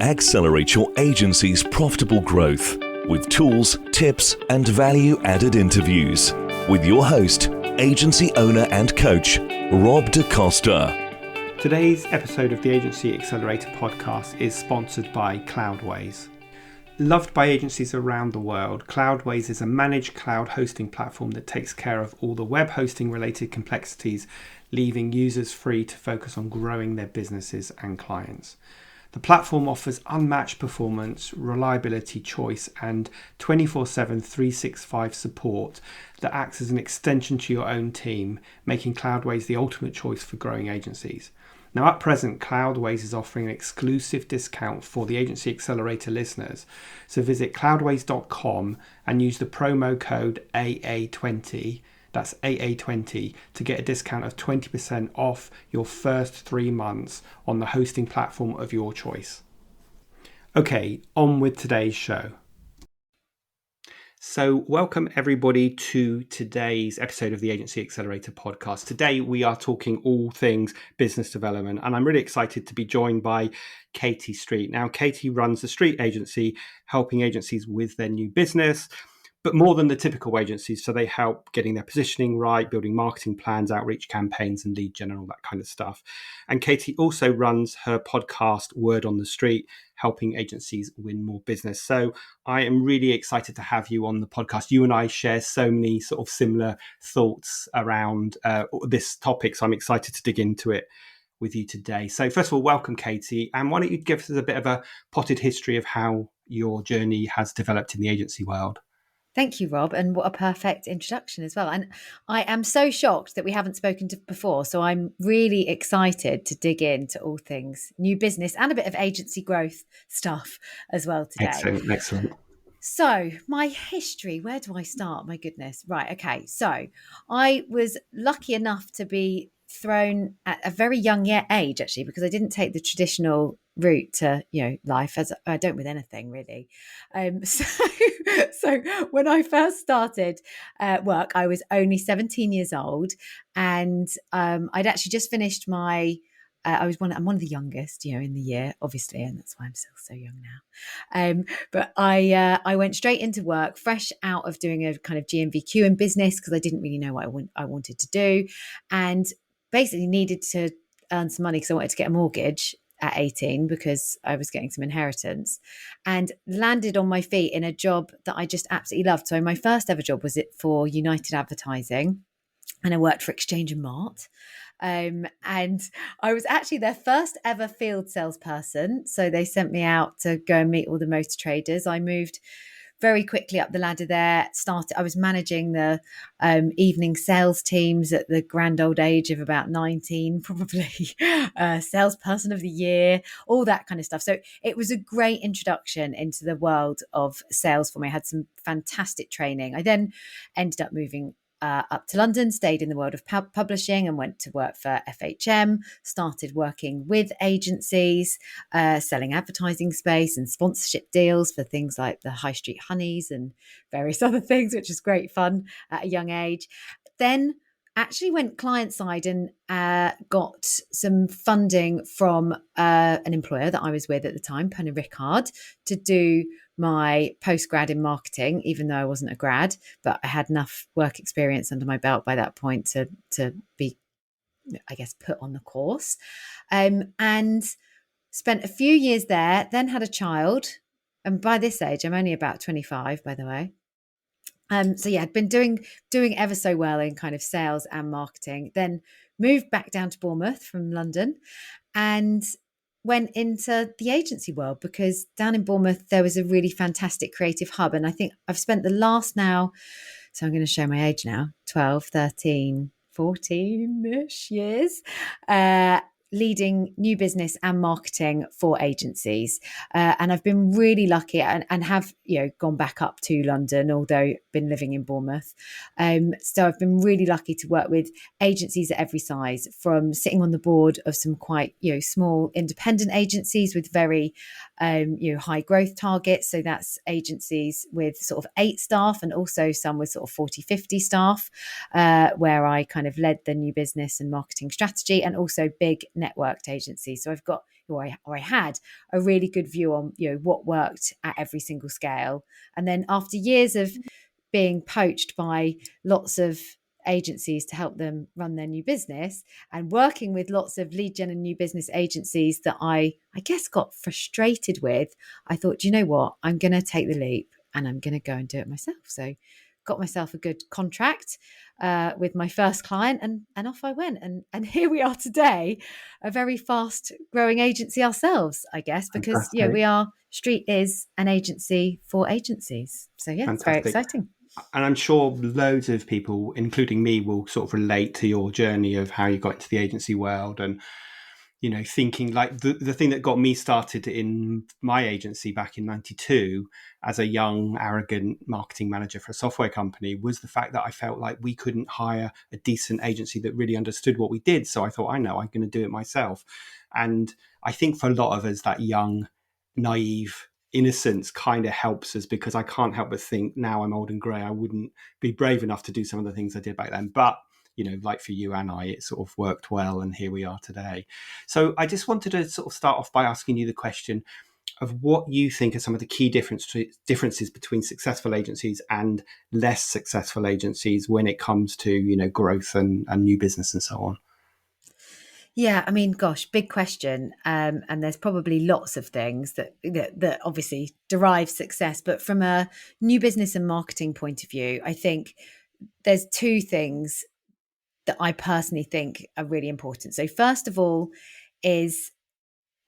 Accelerate your agency's profitable growth with tools, tips, and value-added interviews with your host, agency owner and coach, Rob DaCosta. Today's episode of the Agency Accelerator podcast is sponsored by Cloudways. Loved by agencies around the world, Cloudways is a managed cloud hosting platform that takes care of all the web hosting related complexities, leaving users free to focus on growing their businesses and clients. The platform offers unmatched performance, reliability, choice, and 24/7 365 support that acts as an extension to your own team, making Cloudways the ultimate choice for growing agencies. Now, at present, Cloudways is offering an exclusive discount for the Agency Accelerator listeners. So visit cloudways.com and use the promo code AA20. That's AA20 to get a discount of 20% off your first 3 months on the hosting platform of your choice. Okay, on with today's show. So welcome everybody to today's episode of the Agency Accelerator podcast. Today we are talking all things business development, and I'm really excited to be joined by Katie Street. Now, Katie runs the Street Agency, helping agencies with their new business, but more than the typical agencies. So they help getting their positioning right, building marketing plans, outreach campaigns, and lead gen, all that kind of stuff. And Katie also runs her podcast, Word on the Street, helping agencies win more business. So I am really excited to have you on the podcast. You and I share so many sort of similar thoughts around this topic. So I'm excited to dig into it with you today. So first of all, welcome, Katie. And why don't you give us a bit of a potted history of how your journey has developed in the agency world? Thank you, Rob, and what a perfect introduction as well. And I am so shocked that we haven't spoken to before, so I'm really excited to dig into all things new business and a bit of agency growth stuff as well today. Excellent. So my history, where do I start? My goodness. Right, okay. So I was lucky enough to be thrown at a very young age, actually, because I didn't take the traditional route to life, as I don't with anything really. So when I first started work, I was only 17 years old, and I'd actually just finished my I'm one of the youngest, in the year, obviously, and that's why I'm still so young now. But I went straight into work, fresh out of doing a kind of GMVQ in business, because I didn't really know what I wanted to do, and basically needed to earn some money because I wanted to get a mortgage at 18 because I was getting some inheritance, and landed on my feet in a job that I just absolutely loved. So my first ever job was for United Advertising, and I worked for Exchange and Mart. And I was actually their first ever field salesperson. So they sent me out to go and meet all the motor traders. I moved very quickly up the ladder there. I was managing the evening sales teams at the grand old age of about 19, probably salesperson of the year, all that kind of stuff. So it was a great introduction into the world of sales for me. I had some fantastic training. I then ended up moving up to London, stayed in the world of publishing, and went to work for FHM, started working with agencies, selling advertising space and sponsorship deals for things like the High Street Honeys and various other things, which was great fun at a young age. Then actually went client side and got some funding from an employer that I was with at the time, Pernod Ricard, to do my postgrad in marketing, even though I wasn't a grad, but I had enough work experience under my belt by that point to be, I guess, put on the course, and spent a few years there, then had a child. And by this age, I'm only about 25, by the way. So yeah, I'd been doing ever so well in kind of sales and marketing, then moved back down to Bournemouth from London and went into the agency world, because down in Bournemouth, there was a really fantastic creative hub. And I think I've spent the last now, so I'm going to show my age now, 12, 13, 14-ish years, leading new business and marketing for agencies. And I've been really lucky and have, gone back up to London, although been living in Bournemouth. So I've been really lucky to work with agencies at every size, from sitting on the board of some quite, small independent agencies with very, high growth targets. So that's agencies with sort of 8 staff, and also some with sort of 40, 50 staff, where I kind of led the new business and marketing strategy, and also big networked agencies. So I've got, or I had a really good view on, what worked at every single scale. And then after years of being poached by lots of agencies to help them run their new business and working with lots of lead gen and new business agencies that I guess got frustrated with, I thought, you know what, I'm going to take the leap and I'm going to go and do it myself. So got myself a good contract with my first client, and off I went. And here we are today, a very fast growing agency ourselves, I guess, because Fantastic. Street is an agency for agencies. So yeah, it's very Fantastic. exciting. And I'm sure loads of people, including me, will sort of relate to your journey of how you got into the agency world. And thinking like the thing that got me started in my agency back in 92 as a young, arrogant marketing manager for a software company was the fact that I felt like we couldn't hire a decent agency that really understood what we did. So I thought, I know, I'm going to do it myself. And I think for a lot of us, that young, naive innocence kind of helps us, because I can't help but think now I'm old and grey, I wouldn't be brave enough to do some of the things I did back then. But like for you and I, it sort of worked well, and here we are today. So I just wanted to sort of start off by asking you the question of what you think are some of the key differences between successful agencies and less successful agencies when it comes to, growth and new business and so on. Yeah, I mean, gosh, big question. And there's probably lots of things that obviously derive success. But from a new business and marketing point of view, I think there's two things that I personally think are really important. So first of all is,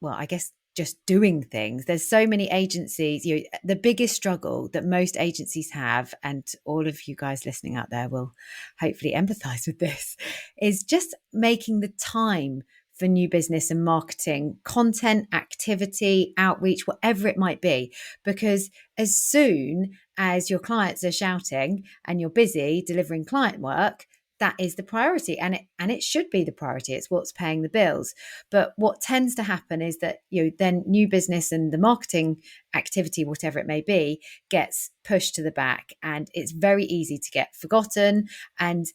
well, I guess just doing things. There's so many agencies, the biggest struggle that most agencies have, and all of you guys listening out there will hopefully empathize with this, is just making the time for new business and marketing, content, activity, outreach, whatever it might be. Because as soon as your clients are shouting and you're busy delivering client work, that is the priority, and it should be the priority. It's what's paying the bills. But what tends to happen is that then new business and the marketing activity, whatever it may be, gets pushed to the back, and it's very easy to get forgotten. And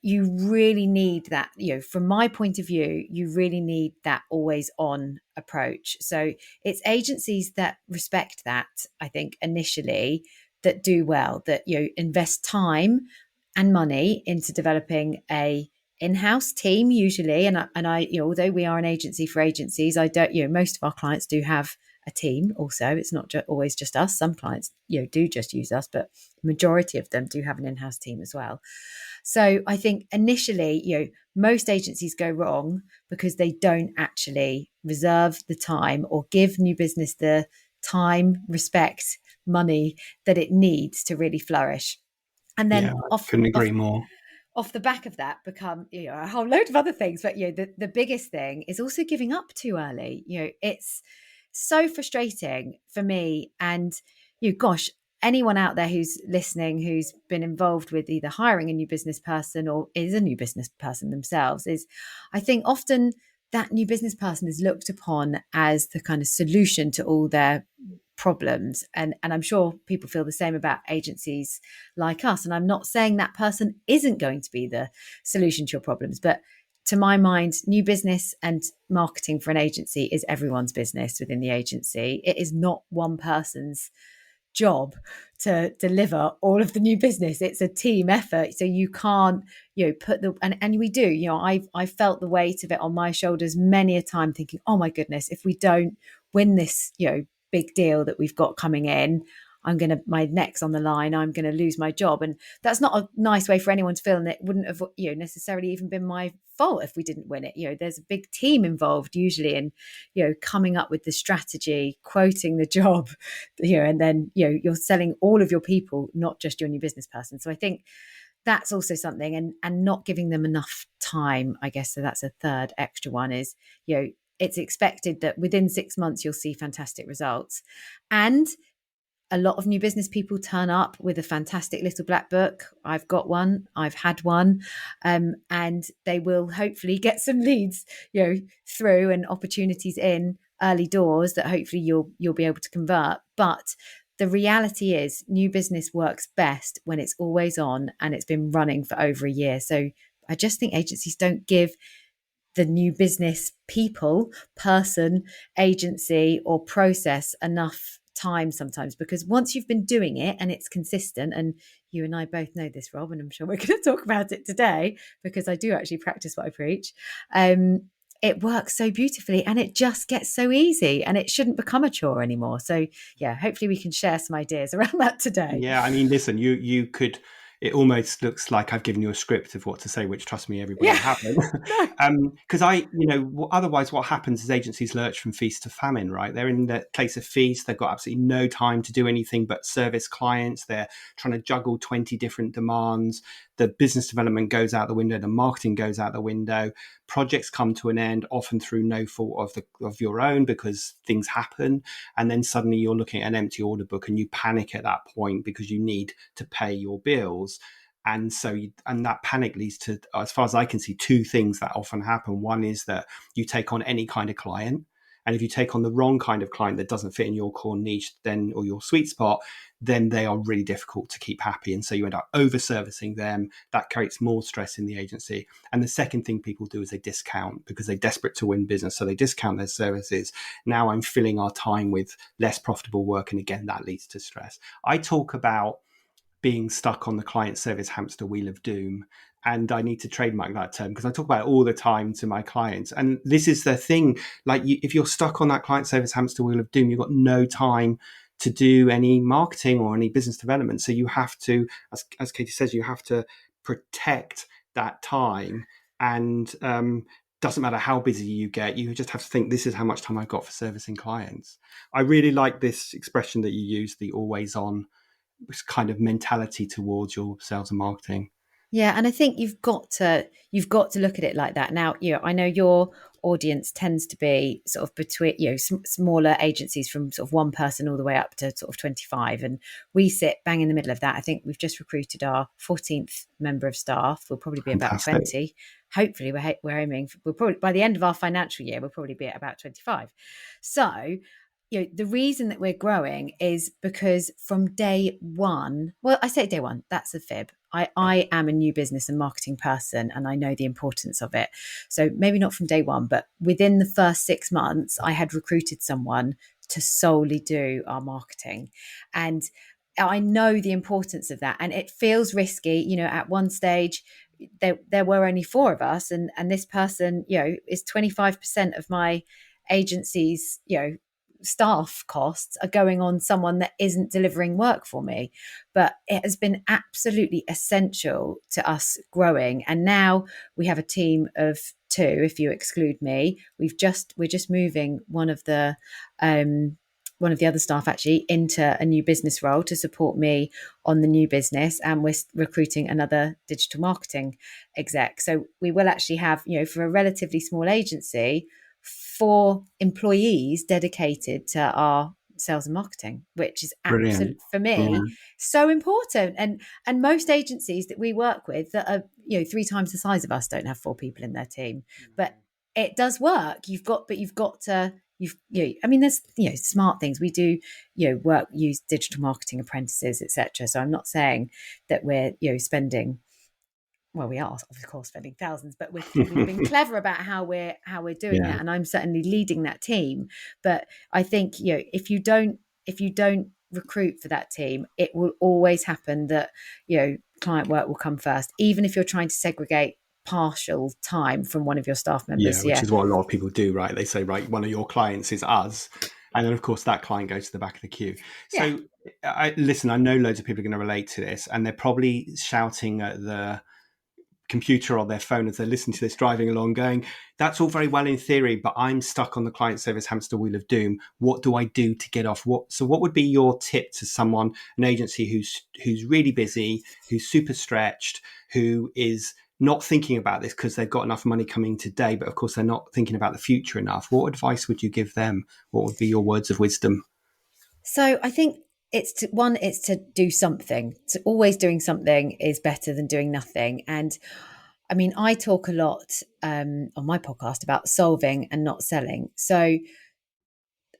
you really need that, from my point of view, you really need that always on approach. So it's agencies that respect that, I think, initially, that do well, that invest time and money into developing a in-house team usually. And I although we are an agency for agencies, I don't, most of our clients do have a team also. It's not always just us. Some clients, do just use us, but the majority of them do have an in-house team as well. So I think initially, most agencies go wrong because they don't actually reserve the time or give new business the time, respect, money that it needs to really flourish. And Yeah, then I couldn't agree more. off the back of that become a whole load of other things. But the biggest thing is also giving up too early. It's so frustrating for me. And gosh, anyone out there who's listening who's been involved with either hiring a new business person or is a new business person themselves, is I think often that new business person is looked upon as the kind of solution to all their problems. And I'm sure people feel the same about agencies like us. And I'm not saying that person isn't going to be the solution to your problems, but to my mind, new business and marketing for an agency is everyone's business within the agency. It is not one person's job to deliver all of the new business. It's a team effort. So you can't, put and we do, I felt the weight of it on my shoulders many a time, thinking, oh my goodness, if we don't win this, big deal that we've got coming in, my neck's on the line, I'm going to lose my job. And that's not a nice way for anyone to feel. And it wouldn't have, necessarily even been my fault if we didn't win it. There's a big team involved usually in, coming up with the strategy, quoting the job, and then, you're selling all of your people, not just your new business person. So I think that's also something, and not giving them enough time, I guess. So that's a third extra one is, it's expected that within 6 months you'll see fantastic results. And a lot of new business people turn up with a fantastic little black book. I've got one, I've had one, and they will hopefully get some leads, through and opportunities in early doors that hopefully you'll be able to convert. But the reality is new business works best when it's always on and it's been running for over a year. So I just think agencies don't give the new business person, agency, or process enough time sometimes, because once you've been doing it and it's consistent, and you and I both know this, Rob, and I'm sure we're going to talk about it today because I do actually practice what I preach. It works so beautifully and it just gets so easy, and it shouldn't become a chore anymore. So yeah, hopefully we can share some ideas around that today. Yeah, I mean, listen, you could. It almost looks like I've given you a script of what to say, which, trust me, everybody, I haven't. Because otherwise, what happens is agencies lurch from feast to famine, right? They're in the place of feast. They've got absolutely no time to do anything but service clients. They're trying to juggle 20 different demands. The business development goes out the window. The marketing goes out the window. Projects come to an end, often through no fault of your own, because things happen. And then suddenly you're looking at an empty order book and you panic at that point because you need to pay your bills. And that panic leads to, as far as I can see, two things that often happen. One is that you take on any kind of client. And if you take on the wrong kind of client that doesn't fit in your core niche, or your sweet spot, then they are really difficult to keep happy. And so you end up over servicing them. That creates more stress in the agency. And the second thing people do is they discount because they're desperate to win business. So they discount their services. Now I'm filling our time with less profitable work. And again, that leads to stress. I talk about being stuck on the client service hamster wheel of doom. And I need to trademark that term because I talk about it all the time to my clients. And this is the thing, if you're stuck on that client service hamster wheel of doom, you've got no time to do any marketing or any business development. So you have to, as Katie says, you have to protect that time. And doesn't matter how busy you get, you just have to think, this is how much time I've got for servicing clients. I really like this expression that you use, the always on kind of mentality towards your sales and marketing. Yeah, and I think you've got to look at it like that. Now, I know your audience tends to be sort of between, smaller agencies from sort of one person all the way up to sort of 25, and we sit bang in the middle of that. I think we've just recruited our 14th member of staff. We'll probably be Fantastic. about 20. Hopefully, we're aiming. We'll probably, by the end of our financial year, we'll probably be at about 25. So, the reason that we're growing is because from day one, well, I say day one, that's a fib. I am a new business and marketing person, and I know the importance of it. So maybe not from day one, but within the first 6 months, I had recruited someone to solely do our marketing. And I know the importance of that. And it feels risky. At one stage, there were only 4 of us, and this person, is 25% of my agency's, staff costs are going on someone that isn't delivering work for me. But it has been absolutely essential to us growing. And now we have a team of 2, if you exclude me. We're just moving one of the other staff actually into a new business role to support me on the new business, and we're recruiting another digital marketing exec. So we will actually have, for a relatively small agency, 4 employees dedicated to our sales and marketing, which is absolutely, for me, so important. And most agencies that we work with that are 3 times the size of us don't have 4 people in their team, but it does work. You've got to I mean, there's smart things we do, use digital marketing apprentices, etc. So I'm not saying that we're spending, well, we are of course spending thousands, but we've been clever about how we're doing that, and I'm certainly leading that team. But I think if you don't recruit for that team, it will always happen that client work will come first, even if you're trying to segregate partial time from one of your staff members. Which is what a lot of people do, right? They say, right, one of your clients is us, and then of course that client goes to the back of the queue. So I know loads of people are going to relate to this, and they're probably shouting at the computer or their phone as they listen to this driving along, going, that's all very well in theory, but I'm stuck on the client service hamster wheel of doom. What do I do to get off? What would be your tip to someone, an agency who's really busy, who's super stretched, who is not thinking about this because they've got enough money coming today, but of course they're not thinking about the future enough? What advice would you give them? What would be your words of wisdom? So I think it's to do something. So always doing something is better than doing nothing. And I mean, I talk a lot on my podcast about solving and not selling. So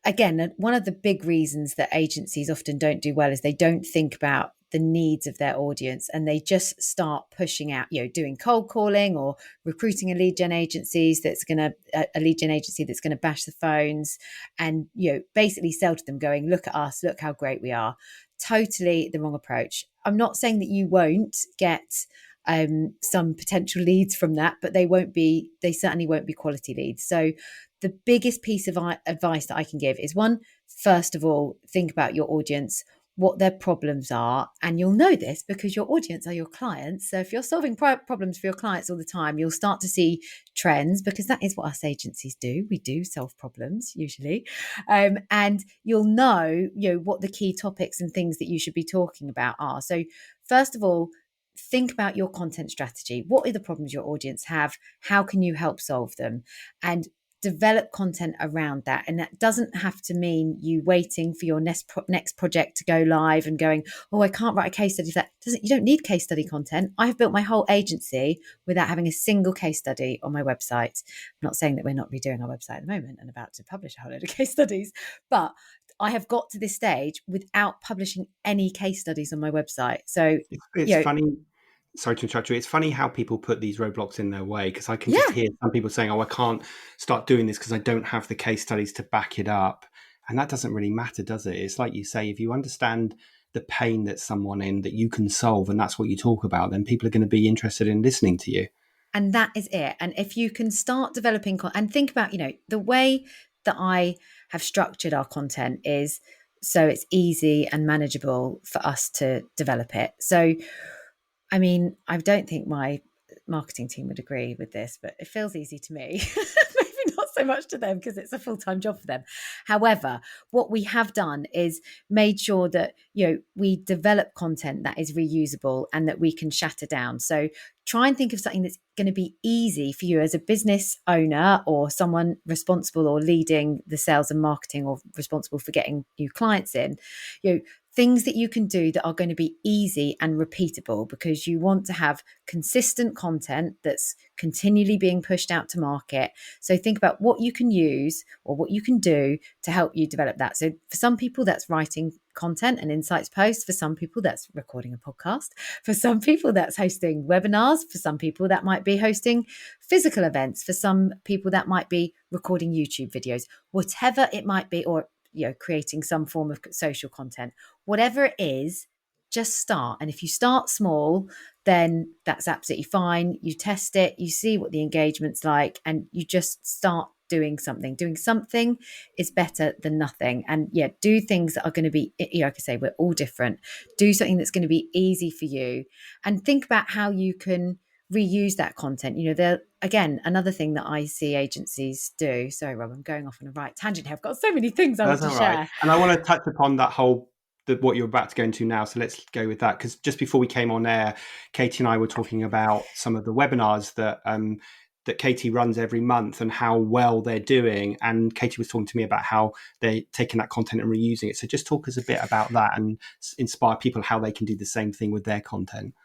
again, one of the big reasons that agencies often don't do well is they don't think about the needs of their audience, and they just start pushing out, doing cold calling or recruiting a lead gen agency that's going to bash the phones and, basically sell to them going, look at us, look how great we are. Totally the wrong approach. I'm not saying that you won't get some potential leads from that, but they certainly won't be quality leads. So the biggest piece of advice that I can give is, one, first of all, think about your audience, what their problems are. And you'll know this because your audience are your clients. So if you're solving problems for your clients all the time, you'll start to see trends, because that is what us agencies do. We do solve problems usually. And you'll know, what the key topics and things that you should be talking about are. So first of all, think about your content strategy. What are the problems your audience have? How can you help solve them? And develop content around that. And that doesn't have to mean you waiting for your next project to go live and going, oh, I can't write a case study. You don't need case study content. I've built my whole agency without having a single case study on my website. I'm not saying that we're not redoing our website at the moment and about to publish a whole load of case studies, but I have got to this stage without publishing any case studies on my website. So it's funny. Sorry to interrupt you. It's funny how people put these roadblocks in their way, because I can just hear some people saying, oh, I can't start doing this because I don't have the case studies to back it up. And that doesn't really matter, does it? It's like you say, if you understand the pain that someone in that you can solve, and that's what you talk about, then people are going to be interested in listening to you. And that is it. And if you can start developing and think about, the way that I have structured our content is so it's easy and manageable for us to develop it. So I mean, I don't think my marketing team would agree with this, but it feels easy to me. Maybe not so much to them because it's a full-time job for them. However, what we have done is made sure that, we develop content that is reusable and that we can shatter down. So try and think of something that's going to be easy for you as a business owner or someone responsible or leading the sales and marketing or responsible for getting new clients in, things that you can do that are going to be easy and repeatable, because you want to have consistent content that's continually being pushed out to market. So think about what you can use or what you can do to help you develop that. So for some people, that's writing content and insights posts. For some people, that's recording a podcast. For some people, that's hosting webinars. For some people, that might be hosting physical events. For some people, that might be recording YouTube videos, whatever it might be, or creating some form of social content. Whatever it is, just start. And if you start small, then that's absolutely fine. You test it, you see what the engagement's like, and you just start doing something. Doing something is better than nothing. And do things that are going to be, like I say, we're all different. Do something that's going to be easy for you, and think about how you can reuse that content. Again, another thing that I see agencies do. Sorry, Rob, I'm going off on a right tangent here. I've got so many things I want to share. Right. And I want to touch upon that what you're about to go into now. So let's go with that, because just before we came on air, Katie and I were talking about some of the webinars that Katie runs every month and how well they're doing. And Katie was talking to me about how they're taking that content and reusing it. So just talk us a bit about that and inspire people how they can do the same thing with their content.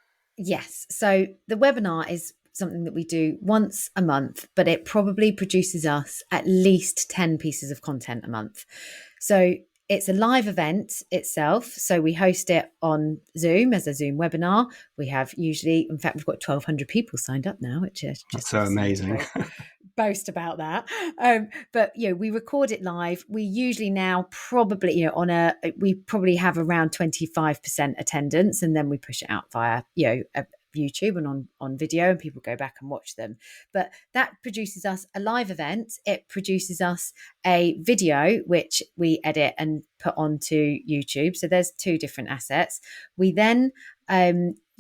Yes. So the webinar is something that we do once a month, but it probably produces us at least 10 pieces of content a month. So it's a live event itself. So we host it on Zoom as a Zoom webinar. We have we've got 1,200 people signed up now, which is just so amazing. Boast about that. But we record it live. We usually now probably we probably have around 25% attendance, and then we push it out via YouTube and on video, and people go back and watch them. But that produces us a live event. It produces us a video which we edit and put onto YouTube. So there's two different assets. We then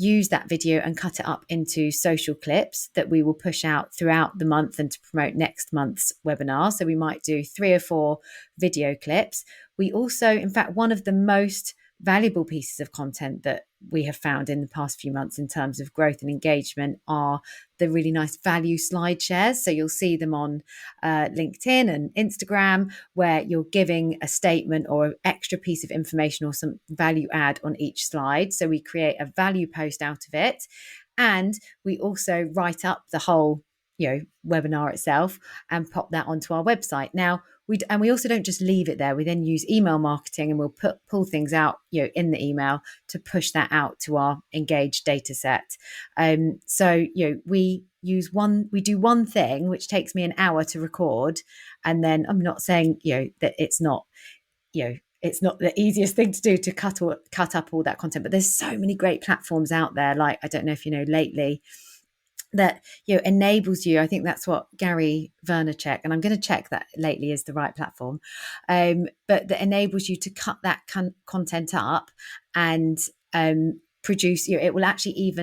use that video and cut it up into social clips that we will push out throughout the month and to promote next month's webinar. So we might do 3 or 4 video clips. We also, in fact, one of the most valuable pieces of content that we have found in the past few months in terms of growth and engagement are the really nice value slide shares. So you'll see them on LinkedIn and Instagram, where you're giving a statement or an extra piece of information or some value add on each slide. So we create a value post out of it. And we also write up the whole webinar itself and pop that onto our website. Now, we also don't just leave it there. We then use email marketing, and we'll pull things out, in the email to push that out to our engaged data set. So we do one thing, which takes me an hour to record, and then I'm not saying that it's not it's not the easiest thing to do to cut up all that content, but there's so many great platforms out there. Like, I don't know if Lately, that enables you. I think that's what Gary Vaynerchuk, and I'm going to check that Lately is the right platform, but that enables you to cut that content up and produce. It will actually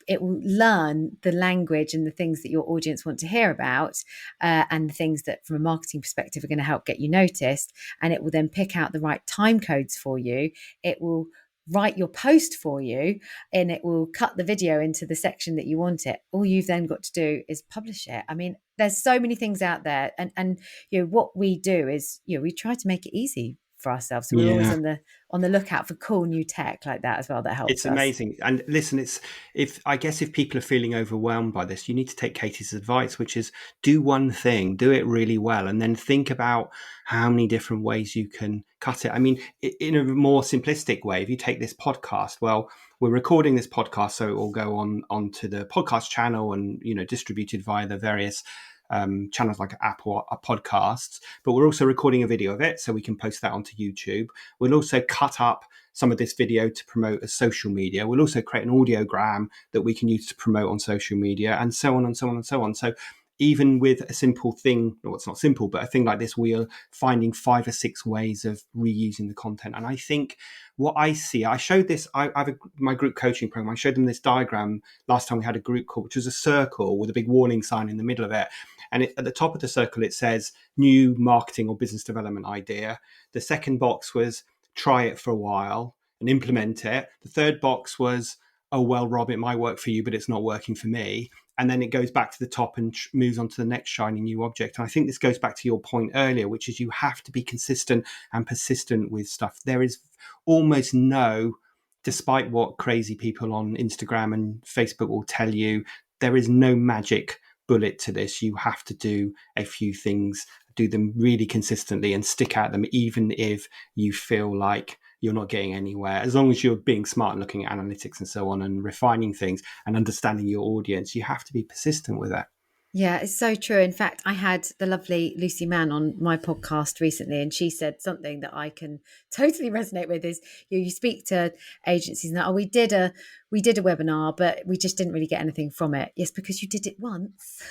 it will learn the language and the things that your audience want to hear about, and the things that from a marketing perspective are going to help get you noticed, and it will then pick out the right time codes for you. It will write your post for you, and it will cut the video into the section that you want it. All you've then got to do is publish it. I mean, there's so many things out there, and what we do is we try to make it easy for ourselves, so we're always on the lookout for cool new tech like that as well that helps It's amazing. And listen, if people are feeling overwhelmed by this, you need to take Katie's advice, which is do one thing, do it really well, and then think about how many different ways you can cut it. I mean, in a more simplistic way, if you take this podcast, well, we're recording this podcast, so it will go onto the podcast channel and distributed via the various channels like Apple Podcasts, but we're also recording a video of it so we can post that onto YouTube. We'll also cut up some of this video to promote as social media. We'll also create an audiogram that we can use to promote on social media, and so on and so on and so on. So even with a simple thing, well, it's not simple, but a thing like this, we are finding 5 or 6 ways of reusing the content. And I think what I see, I showed this, I have my group coaching program, I showed them this diagram last time we had a group call, which was a circle with a big warning sign in the middle of it. And at the top of the circle, it says new marketing or business development idea. The second box was try it for a while and implement it. The third box was, oh, well, Rob, it might work for you, but it's not working for me. And then it goes back to the top and moves on to the next shiny new object. And I think this goes back to your point earlier, which is you have to be consistent and persistent with stuff. There is almost no, despite what crazy people on Instagram and Facebook will tell you, there is no magic bullet to this. You have to do a few things, do them really consistently and stick at them, even if you feel like you're not getting anywhere. As long as you're being smart and looking at analytics and so on and refining things and understanding your audience, you have to be persistent with that. Yeah, it's so true. In fact, I had the lovely Lucy Mann on my podcast recently, and she said something that I can totally resonate with is you speak to agencies and we did a webinar, but we just didn't really get anything from it. Yes, because you did it once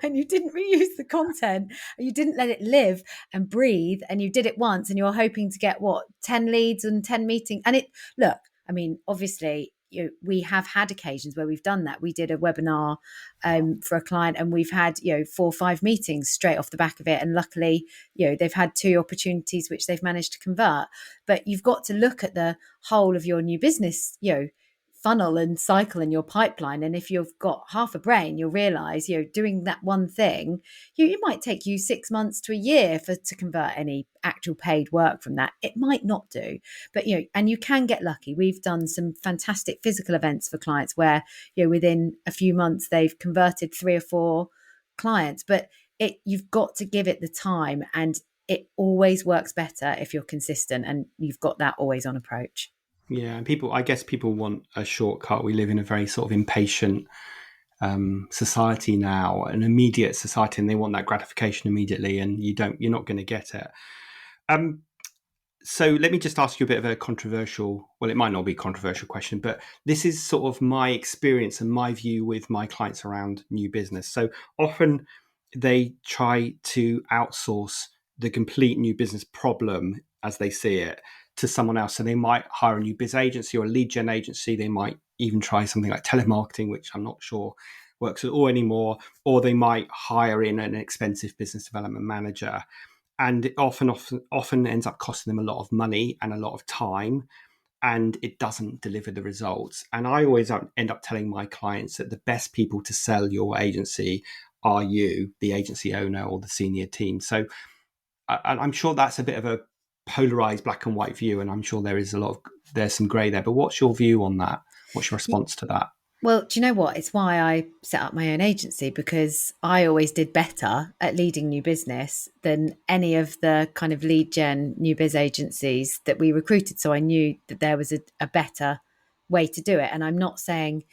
and you didn't reuse the content, and you didn't let it live and breathe, and you did it once and you're hoping to get 10 leads and 10 meetings. And obviously, we have had occasions where we've done that. We did a webinar for a client, and we've had 4 or 5 meetings straight off the back of it, and luckily they've had 2 opportunities which they've managed to convert. But you've got to look at the whole of your new business funnel and cycle in your pipeline, and if you've got half a brain, you'll realize doing that one thing, it might take you 6 months to a year to convert any actual paid work from that. It might not do, but and you can get lucky. We've done some fantastic physical events for clients where within a few months they've converted 3 or 4 clients, but you've got to give it the time, and it always works better if you're consistent and you've got that always on approach. Yeah, and I guess people want a shortcut. We live in a very sort of impatient society now, an immediate society, and they want that gratification immediately, and you're not going to get it. So let me just ask you a bit of a controversial, well, it might not be a controversial question, but this is sort of my experience and my view with my clients around new business. So often they try to outsource the complete new business problem as they see it to someone else. So they might hire a new biz agency or a lead gen agency. They might even try something like telemarketing, which I'm not sure works at all anymore. Or they might hire in an expensive business development manager. And it often ends up costing them a lot of money and a lot of time, and it doesn't deliver the results. And I always end up telling my clients that the best people to sell your agency are you, the agency owner or the senior team. So I'm sure that's a bit of a polarized black and white view, and I'm sure there's some gray there, but what's your view on that? What's your response to that? Well, do you know what? It's why I set up my own agency, because I always did better at leading new business than any of the kind of lead gen new biz agencies that we recruited. So I knew that there was a better way to do it. And I'm not saying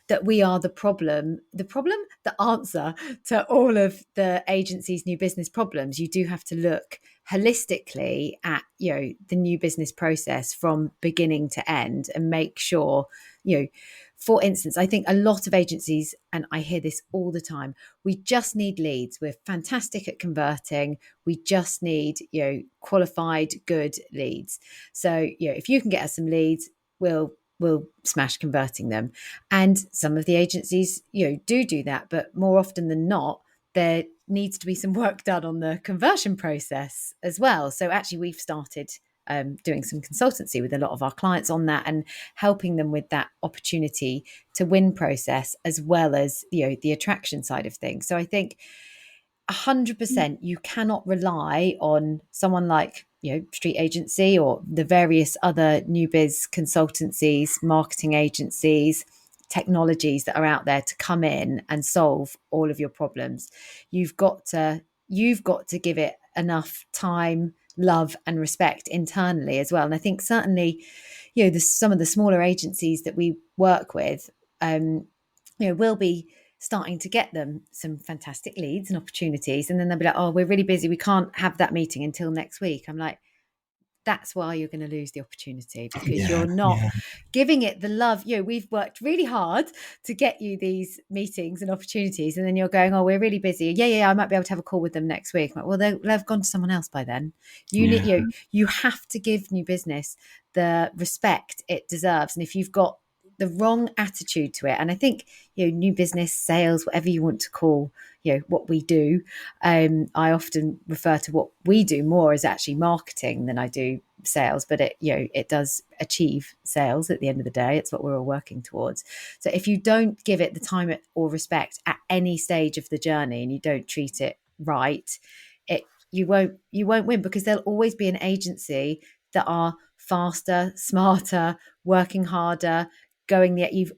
that we are the problem, the answer to all of the agency's new business problems. You do have to look holistically at, the new business process from beginning to end and make sure, for instance, I think a lot of agencies, and I hear this all the time, we just need leads. We're fantastic at converting. We just need, qualified, good leads. So, if you can get us some leads, we'll smash converting them. And some of the agencies, do that, but more often than not, there needs to be some work done on the conversion process as well. So actually, we've started doing some consultancy with a lot of our clients on that and helping them with that opportunity to win process, as well as the attraction side of things. So I think 100% you cannot rely on someone like street agency or the various other new biz consultancies, marketing agencies, technologies that are out there to come in and solve all of your problems. You've got to give it enough time, love and respect internally as well. And I think certainly some of the smaller agencies that we work with will be starting to get them some fantastic leads and opportunities, and then they'll be like, oh, we're really busy, we can't have that meeting until next week. I'm like, that's why you're going to lose the opportunity, because Yeah, you're not yeah. giving it the love. We've worked really hard to get you these meetings and opportunities, and then you're going, oh, we're really busy. Yeah, I might be able to have a call with them next week. I'm like, well, they've gone to someone else by then. Yeah. You have to give new business the respect it deserves. And if you've got the wrong attitude to it, and I think new business, sales, whatever you want to call what we do, I often refer to what we do more as actually marketing than I do sales, but it does achieve sales at the end of the day. It's what we're all working towards. So if you don't give it the time or respect at any stage of the journey, and you don't treat it right, you won't win, because there'll always be an agency that are faster, smarter, working harder, going there. You've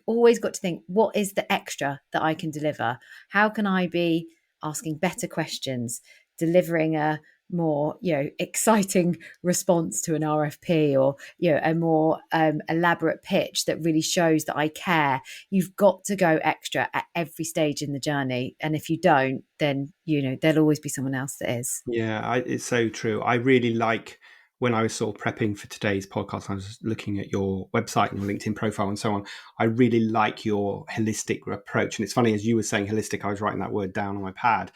always got to think, what is the extra that I can deliver? How can I be asking better questions, delivering a more exciting response to an RFP, or a more elaborate pitch that really shows that I care? You've got to go extra at every stage in the journey, and if you don't, then there'll always be someone else that is. Yeah, it's so true. I really like, when I was sort of prepping for today's podcast, I was looking at your website and your LinkedIn profile and so on. I really like your holistic approach. And it's funny, as you were saying holistic, I was writing that word down on my pad.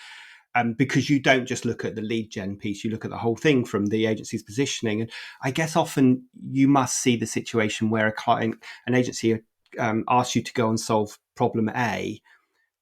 Because you don't just look at the lead gen piece, you look at the whole thing from the agency's positioning. And I guess often you must see the situation where an agency asks you to go and solve problem A,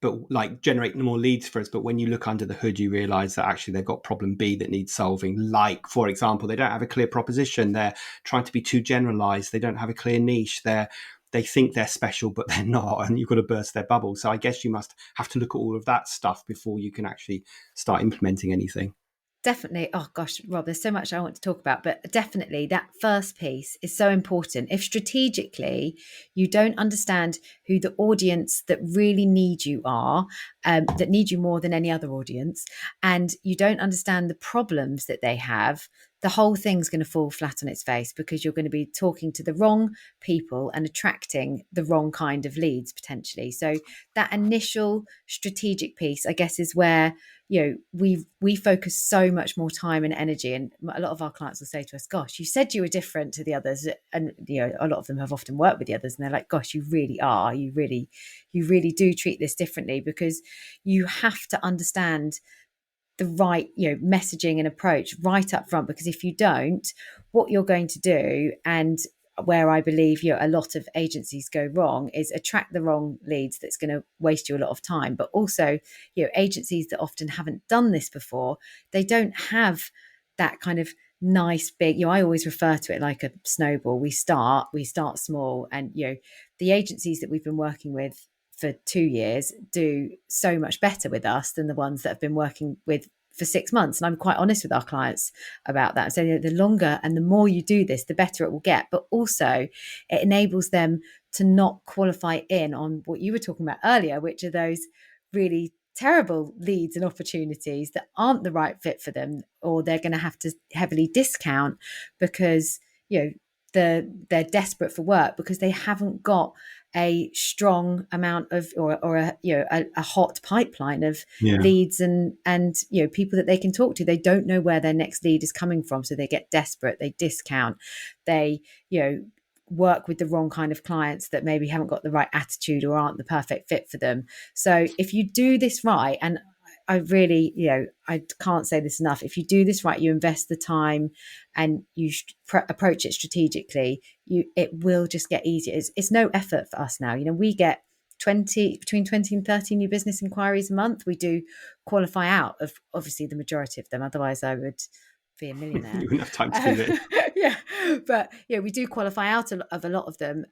but like generate more leads for us. But when you look under the hood, you realize that actually they've got problem B that needs solving. Like, for example, they don't have a clear proposition. They're trying to be too generalized. They don't have a clear niche. They think they're special, but they're not, and you've got to burst their bubble. So I guess you must have to look at all of that stuff before you can actually start implementing anything. Definitely. Oh gosh, Rob, there's so much I want to talk about, but definitely that first piece is so important. If strategically you don't understand who the audience that really need you are, that need you more than any other audience, and you don't understand the problems that they have, the whole thing's going to fall flat on its face, because you're going to be talking to the wrong people and attracting the wrong kind of leads potentially. So that initial strategic piece, I guess, is where we focus so much more time and energy. And a lot of our clients will say to us, gosh, you said you were different to the others. And a lot of them have often worked with the others, and they're like, gosh, you really are, you really do treat this differently, because you have to understand the right messaging and approach right up front. Because if you don't, what you're going to do, and where I believe a lot of agencies go wrong, is attract the wrong leads. That's going to waste you a lot of time. But also agencies that often haven't done this before, they don't have that kind of nice big, I always refer to it like a snowball. We start small, and the agencies that we've been working with for 2 years do so much better with us than the ones that have been working with for 6 months. And I'm quite honest with our clients about that. So the longer and the more you do this, the better it will get. But also it enables them to not qualify in on what you were talking about earlier, which are those really terrible leads and opportunities that aren't the right fit for them, or they're going to have to heavily discount because, they're desperate for work because they haven't got a strong amount of or a hot pipeline of leads and people that they can talk to. They don't know where their next lead is coming from, so they get desperate, they discount, they work with the wrong kind of clients that maybe haven't got the right attitude or aren't the perfect fit for them. So if you do this right, and I really, I can't say this enough. If you do this right, you invest the time and you approach it strategically, it will just get easier. It's no effort for us now. We get between 20 and 30 new business inquiries a month. We do qualify out of obviously the majority of them. Otherwise I would be a millionaire. You wouldn't have time to do it. Yeah. But we do qualify out of a lot of them.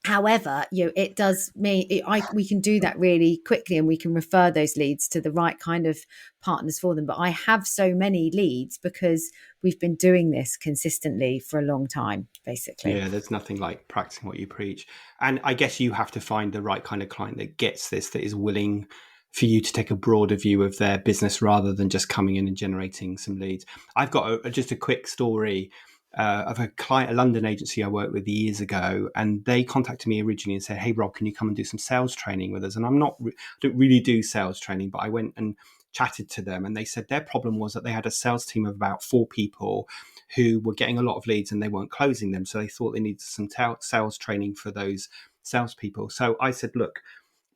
However, it does mean we can do that really quickly, and we can refer those leads to the right kind of partners for them. But I have so many leads because we've been doing this consistently for a long time, basically. Yeah, there's nothing like practicing what you preach. And I guess you have to find the right kind of client that gets this, that is willing for you to take a broader view of their business rather than just coming in and generating some leads. I've got just a quick story of a client, a London agency I worked with years ago, and they contacted me originally and said, "Hey Rob, can you come and do some sales training with us?" And I don't really do sales training, but I went and chatted to them, and they said their problem was that they had a sales team of about 4 people who were getting a lot of leads and they weren't closing them. So they thought they needed some sales training for those salespeople. So I said, look,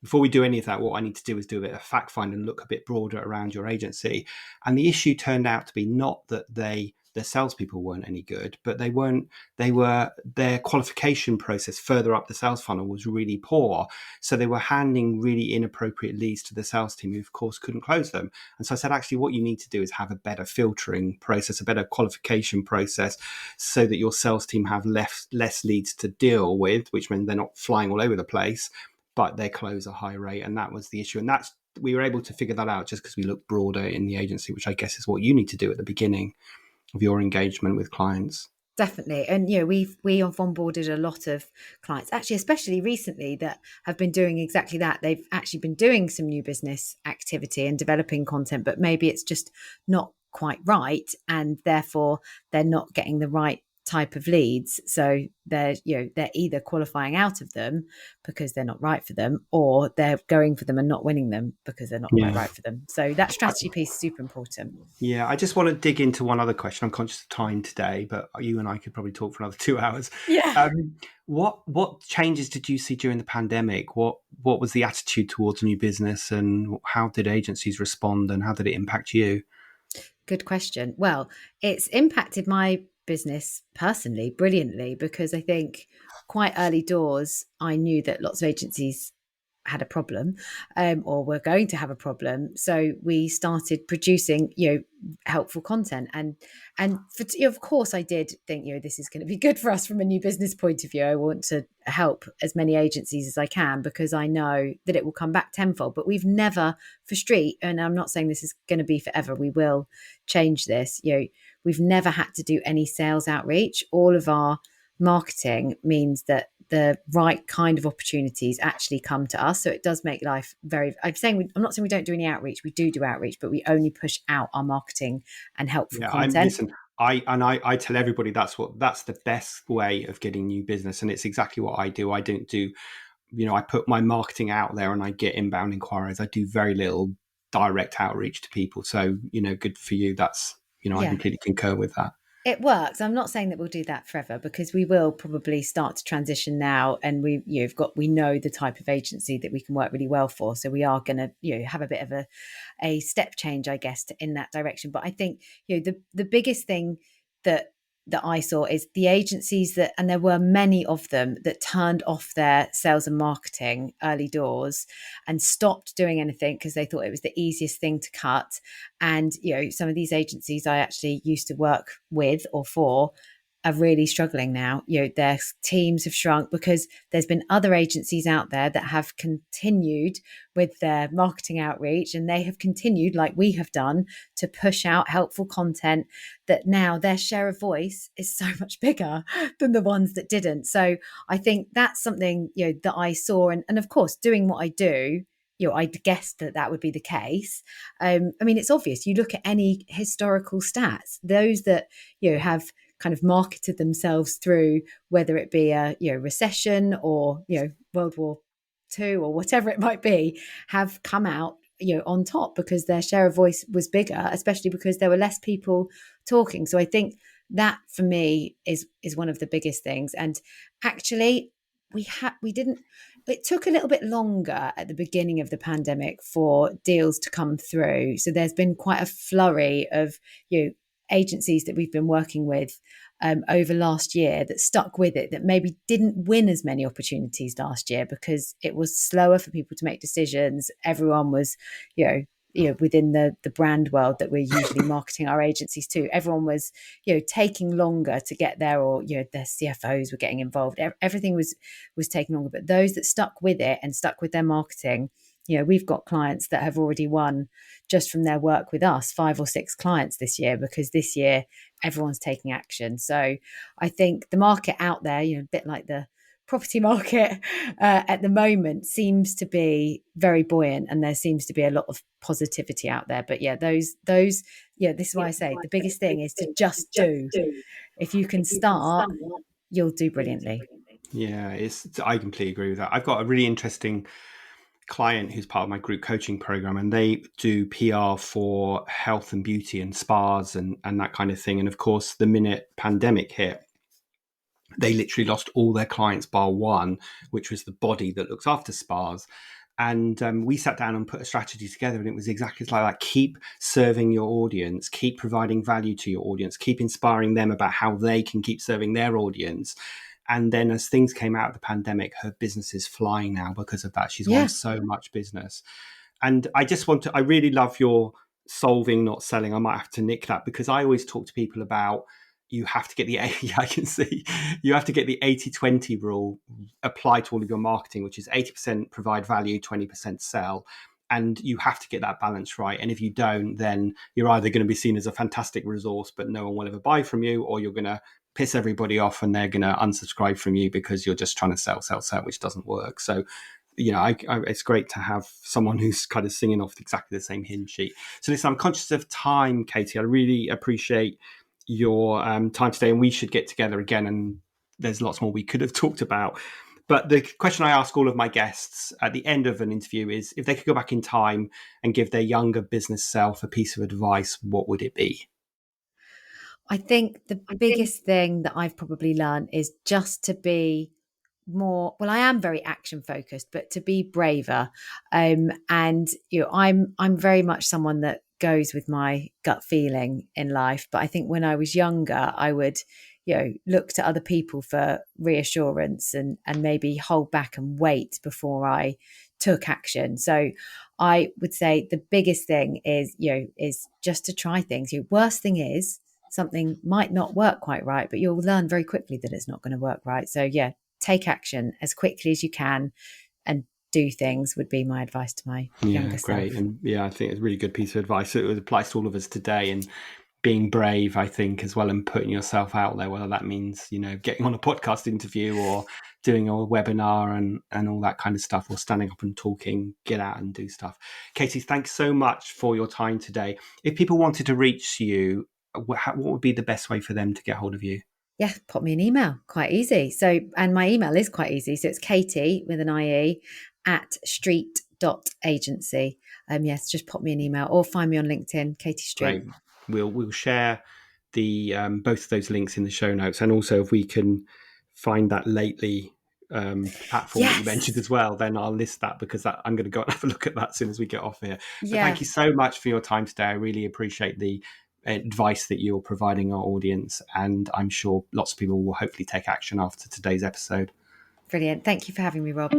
before we do any of that, what I need to do is do a bit of fact find and look a bit broader around your agency. And the issue turned out to be not that the salespeople weren't any good, but their qualification process further up the sales funnel was really poor. So they were handing really inappropriate leads to the sales team who of course couldn't close them. And so I said, actually, what you need to do is have a better filtering process, a better qualification process, so that your sales team have less leads to deal with, which means they're not flying all over the place, but they close a high rate. And that was the issue. And we were able to figure that out just because we looked broader in the agency, which I guess is what you need to do at the beginning of your engagement with clients. Definitely. And we have onboarded a lot of clients, actually, especially recently, that have been doing exactly that. They've actually been doing some new business activity and developing content, but maybe it's just not quite right, and therefore they're not getting the right type of leads. So they're either qualifying out of them because they're not right for them, or they're going for them and not winning them because they're not quite right for them. So that strategy piece is super important. Yeah, I just want to dig into one other question. I'm conscious of time today, but you and I could probably talk for another 2 hours. Yeah. What changes did you see during the pandemic? What was the attitude towards new business, and how did agencies respond, and how did it impact you? Good question. Well, it's impacted my business personally brilliantly, because I think quite early doors I knew that lots of agencies had a problem, or were going to have a problem. So we started producing, helpful content, and of course I did think, this is going to be good for us from a new business point of view. I want to help as many agencies as I can because I know that it will come back tenfold. But we've never, for Street, and I'm not saying this is going to be forever, we will change this. We've never had to do any sales outreach. All of our marketing means that the right kind of opportunities actually come to us. So it does make life very, I'm not saying we don't do any outreach. We do outreach, but we only push out our marketing and helpful content. I tell everybody that's the best way of getting new business. And it's exactly what I do. I don't do, I put my marketing out there and I get inbound inquiries. I do very little direct outreach to people. So, good for you. That's, I completely concur with that. It works. I'm not saying that we'll do that forever, because we will probably start to transition now, and we know the type of agency that we can work really well for. So we are going to have a bit of a step change, I guess, in that direction. But I think the biggest thing that I saw is the agencies and there were many of them, that turned off their sales and marketing early doors and stopped doing anything because they thought it was the easiest thing to cut. And some of these agencies I actually used to work with or for are really struggling now. Their teams have shrunk because there's been other agencies out there that have continued with their marketing outreach, and they have continued, like we have done, to push out helpful content, that now their share of voice is so much bigger than the ones that didn't. So I think that's something, that I saw. And of course, doing what I do, I guessed that would be the case. I mean, it's obvious. You look at any historical stats, those that, have kind of marketed themselves through, whether it be a recession or World War II or whatever it might be, have come out on top because their share of voice was bigger, especially because there were less people talking. So I think that for me is one of the biggest things. And actually, we didn't. It took a little bit longer at the beginning of the pandemic for deals to come through. So there's been quite a flurry of agencies that we've been working with over last year that stuck with it, that maybe didn't win as many opportunities last year because it was slower for people to make decisions. Everyone was, within the brand world that we're usually marketing our agencies to, everyone was, taking longer to get there, or, their CFOs were getting involved. Everything was taking longer. But those that stuck with it and stuck with their marketing, we've got clients that have already won just from their work with us, 5 or 6 clients this year, because this year everyone's taking action. So I think the market out there, a bit like the property market at the moment, seems to be very buoyant, and there seems to be a lot of positivity out there. But this is why I say the biggest thing is to just do. If you can start, you'll do brilliantly. Yeah, I completely agree with that. I've got a really interesting client who's part of my group coaching program, and they do PR for health and beauty and spas and that kind of thing. And of course, the minute pandemic hit, they literally lost all their clients bar one, which was the body that looks after spas. And we sat down and put a strategy together, and it was exactly like that. Keep serving your audience, keep providing value to your audience, keep inspiring them about how they can keep serving their audience. And then as things came out of the pandemic, her business is flying now because of that. She's won so much business. And I really love your solving, not selling. I might have to nick that, because I always talk to people about, you have to get you have to get the 80-20 rule applied to all of your marketing, which is 80% provide value, 20% sell. And you have to get that balance right. And if you don't, then you're either going to be seen as a fantastic resource, but no one will ever buy from you, or you're going to piss everybody off and they're going to unsubscribe from you because you're just trying to sell, which doesn't work. So, it's great to have someone who's kind of singing off exactly the same hymn sheet. So listen, I'm conscious of time, Katie. I really appreciate your time today, and we should get together again. And there's lots more we could have talked about. But the question I ask all of my guests at the end of an interview is, if they could go back in time and give their younger business self a piece of advice, what would it be? I think the biggest thing that I've probably learned is just to be more, well, I am very action focused, but to be braver. And I'm very much someone that goes with my gut feeling in life. But I think when I was younger, I would, look to other people for reassurance and maybe hold back and wait before I took action. So I would say the biggest thing is, is just to try things. Worst thing is, something might not work quite right, but you'll learn very quickly that it's not going to work right. So take action as quickly as you can and do things would be my advice to my younger great. self. And I think it's a really good piece of advice. It applies to all of us today, and being brave, I think, as well, and putting yourself out there, whether that means, getting on a podcast interview or doing a webinar and all that kind of stuff, or standing up and talking, get out and do stuff. Katie, thanks so much for your time today. If people wanted to reach you, what would be the best way for them to get hold of you? Yeah, pop me an email. Quite easy. So, and my email is quite easy. So it's Katie with an IE at street.agency. Yes, just pop me an email or find me on LinkedIn, Katie Street. Great. We'll share the both of those links in the show notes, and also if we can find that lately platform that you mentioned as well, then I'll list that, because I'm going to go and have a look at that as soon as we get off here. But thank you so much for your time today. I really appreciate the advice that you're providing our audience, and I'm sure lots of people will hopefully take action after today's episode. Brilliant. Thank you for having me, Rob.